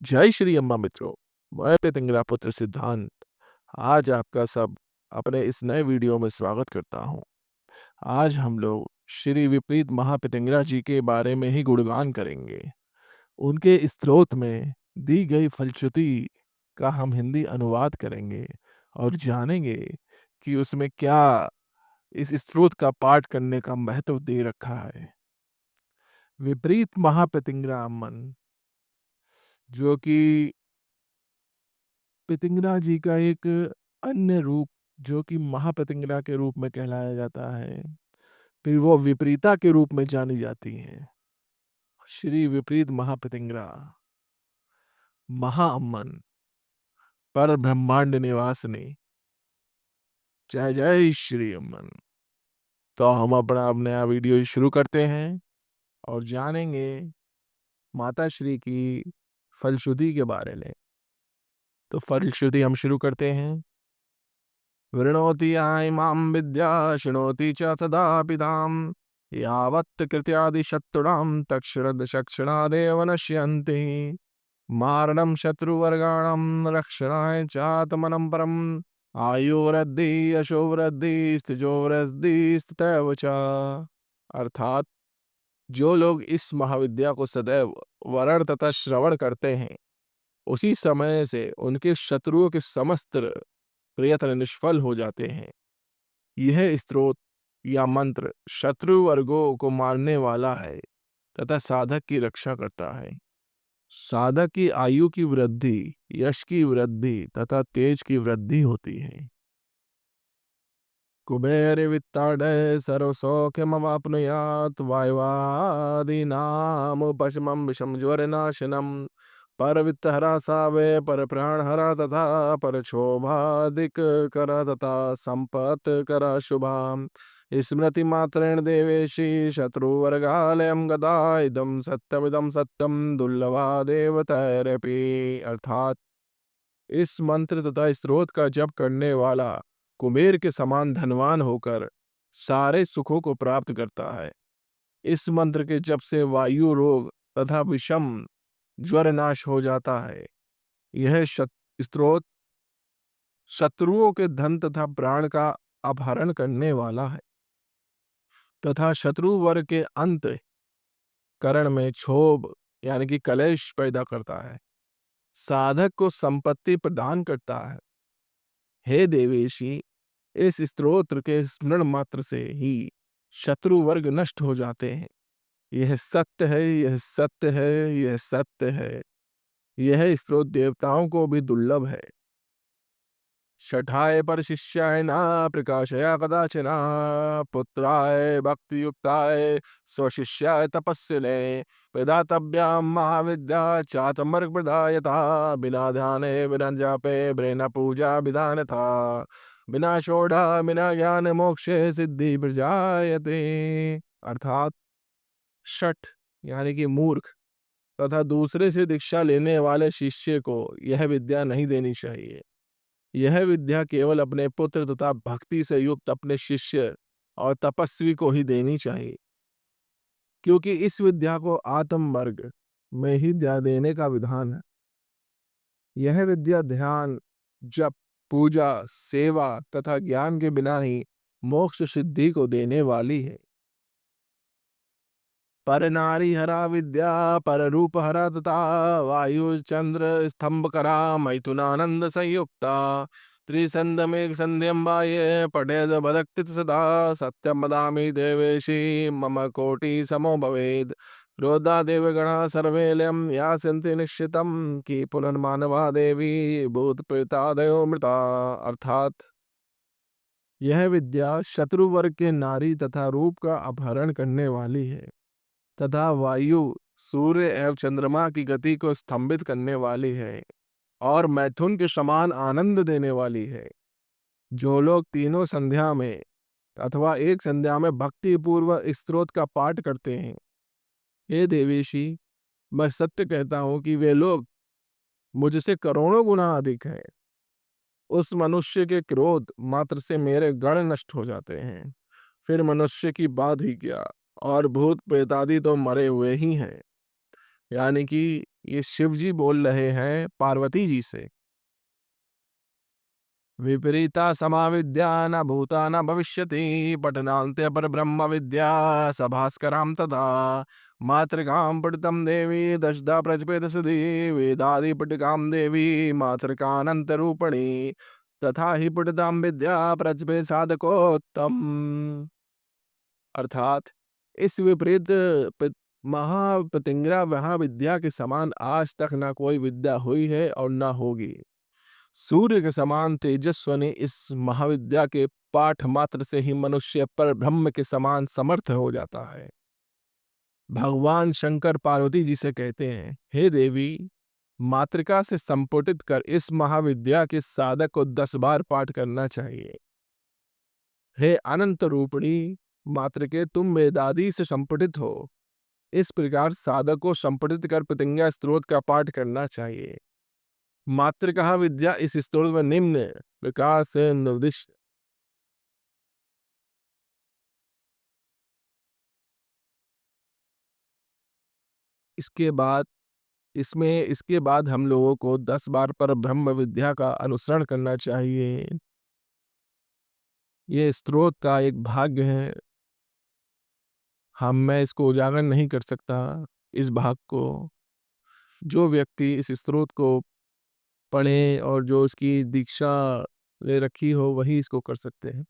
जय श्री अम्मा मित्रों। मैं पितंगरा पुत्र सिद्धांत आज आपका सब अपने इस नए वीडियो में स्वागत करता हूँ। आज हम लोग श्री विपरीत महापितंगरा जी के बारे में ही गुणगान करेंगे। उनके स्त्रोत में दी गई फलश्रुति का हम हिंदी अनुवाद करेंगे और जानेंगे कि उसमें क्या इस स्त्रोत का पाठ करने का महत्व दे रखा है। विपरीत महापितंगरा अम्मन, जो कि पितंगरा जी का एक अन्य रूप, जो कि महापितंगरा के रूप में कहलाया जाता है, फिर वो विपरीता के रूप में जानी जाती हैं। श्री विपरीत महापितंगरा महाअम्मन पर ब्रह्मांड निवासिनी, जय जय श्री अम्मन। तो हम अपना अब नया वीडियो शुरू करते हैं और जानेंगे माता श्री की फलश्रुति के बारे में। तो फलश्रुति हम शुरू करते हैं। वृणोति इमां विद्या शृणोति च सदा पिताम् यावत् कृत्यादिशत्रुणां तक्षरदशक्षणादेव नश्यन्ति मारणं शत्रुवर्गाणां रक्षणाय चात्मनं परम् आयुर्वृद्धि यशोवृद्धि स्थिजोवृद्धि स्थितैव च। अर्थात जो लोग इस महाविद्या को सदैव वरण तथा श्रवण करते हैं, उसी समय से उनके शत्रुओं के समस्त प्रयत्न निष्फल हो जाते हैं। यह स्तोत्र या मंत्र शत्रु वर्गों को मारने वाला है तथा साधक की रक्षा करता है। साधक की आयु की वृद्धि, यश की वृद्धि तथा तेज की वृद्धि होती है। कुबेर वित्ताडय सर्व सौख्यमवाप्नुयात् वायुवादीनाम पशमं विषम ज्वर नाशनम पर वित्तहरा सावे पर प्राणहरा तथा पर क्षोभादिक करा तथा संपत करा शुभाम स्मृति मात्रेण देवेशी शत्रुवर्गालयम गदा इदम सत्यम दुर्लभा देवतैरपि। अर्थात इस मंत्र तथा स्त्रोत का जप करने वाला कुबेर के समान धनवान होकर सारे सुखों को प्राप्त करता है। इस मंत्र के जप से वायु रोग तथा विषम ज्वर नाश हो जाता है। यह स्तोत्र शत्रुओं के धन तथा प्राण का अपहरण करने वाला है तथा शत्रु वर्ग के अंत करण में क्षोभ यानी कि कलेश पैदा करता है। साधक को संपत्ति प्रदान करता है। हे देवेशी, इस स्तोत्र के स्मरण मात्र से ही शत्रु वर्ग नष्ट हो जाते हैं। यह सत्य है, यह सत्य है, यह सत्य है। यह स्तोत्र देवताओं को भी दुर्लभ है। शठाय पर शिष्याय ना प्रकाशया कदाचना पुत्राय भक्ति युक्ताय स्वशिष्याय तपस्विने प्रदातव्यां महाविद्या चातमर्ग प्रदायता बिना ध्याने बिना जापे बिना पूजा विधान था बिना शोढ़ा बिना ज्ञान मोक्षे सिद्धि प्रजायते। अर्थात शठ यानी कि मूर्ख तथा दूसरे से दीक्षा लेने वाले शिष्य को यह विद्या नहीं देनी चाहिए। यह विद्या केवल अपने पुत्र तथा भक्ति से युक्त अपने शिष्य और तपस्वी को ही देनी चाहिए, क्योंकि इस विद्या को आत्म मार्ग में ही देने का विधान है। यह विद्या ध्यान, जप, पूजा, सेवा तथा ज्ञान के बिना ही मोक्ष सिद्धि को देने वाली है। पर नारी हरा विद्या पर रूप हरा तथा वायु चंद्र स्तंभ करा मैथुनानंद संयुक्ता त्रिसंध में संध्यम बाये पठेद भदक्ति सदा सत्यम वदामि देवेशी मम कोटि समो भवेद रोदा देवगणा सर्वेलम यासन्ति निश्चितम की पुनर्मानवा देवी भूत प्रेतादयो मृता। अर्थात यह विद्या शत्रु वर्ग के नारी तथा रूप का अपहरण करने वाली है तथा वायु, सूर्य एवं चंद्रमा की गति को स्तंभित करने वाली है और मैथुन के समान आनंद देने वाली है। जो लोग तीनों संध्या में अथवा एक संध्या में भक्ति पूर्वक इस स्तोत्र का पाठ करते हैं, हे देवेशी, मैं सत्य कहता हूं कि वे लोग मुझसे करोड़ों गुना अधिक हैं। उस मनुष्य के क्रोध मात्र से मेरे गण नष्ट हो जाते हैं। फिर मनुष्य की बात ही क्या, और भूत प्रेतादि तो मरे हुए ही हैं। यानी कि ये शिव जी बोल रहे हैं पार्वती जी से। विपरीता समाविद्या न भूता न भविष्यति पठनान्ते पर ब्रह्म विद्या सभास्कराम तथा मातृकाम पठितम देवी दशदा प्रजपेद सुधी वेदादि पटिकाम देवी मातृकानंत रूपणी तथा ही पठिताम विद्या प्रजपे साधकोत्तम। अर्थात इस विपरीत महापतिंगरा महाविद्या के समान आज तक ना कोई विद्या हुई है और ना होगी। सूर्य के समान तेजस्वनी इस महाविद्या के पाठ मात्र से ही मनुष्य पर ब्रह्म के समान समर्थ हो जाता है। भगवान शंकर पार्वती जी से कहते हैं, हे देवी, मातृका से संपुटित कर इस महाविद्या के साधक को 10 बार पाठ करना चाहिए। हे अनंत रूपिणी मातृके, तुम वेदादि से संपुटित हो। इस प्रकार साधक को संपुटित कर प्रतिज्ञा स्तोत्र का पाठ करना चाहिए। मातृका विद्या इस स्तोत्र में निम्न प्रकार से निर्दिष्ट। इसके बाद हम लोगों को 10 बार पर ब्रह्म विद्या का अनुसरण करना चाहिए। ये स्तोत्र का एक भाग्य है। मैं इसको उजागर नहीं कर सकता इस भाग को। जो व्यक्ति इस स्तोत्र को पढ़े और जो इसकी दीक्षा ले रखी हो वही इसको कर सकते हैं।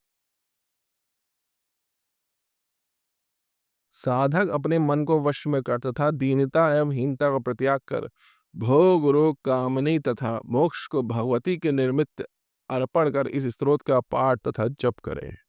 साधक अपने मन को वश में कर तथा दीनता एवं हीनता का प्रत्याग कर भोग रोग कामनी तथा मोक्ष को भगवती के निर्मित अर्पण कर इस स्तोत्र का पाठ तथा जप करें।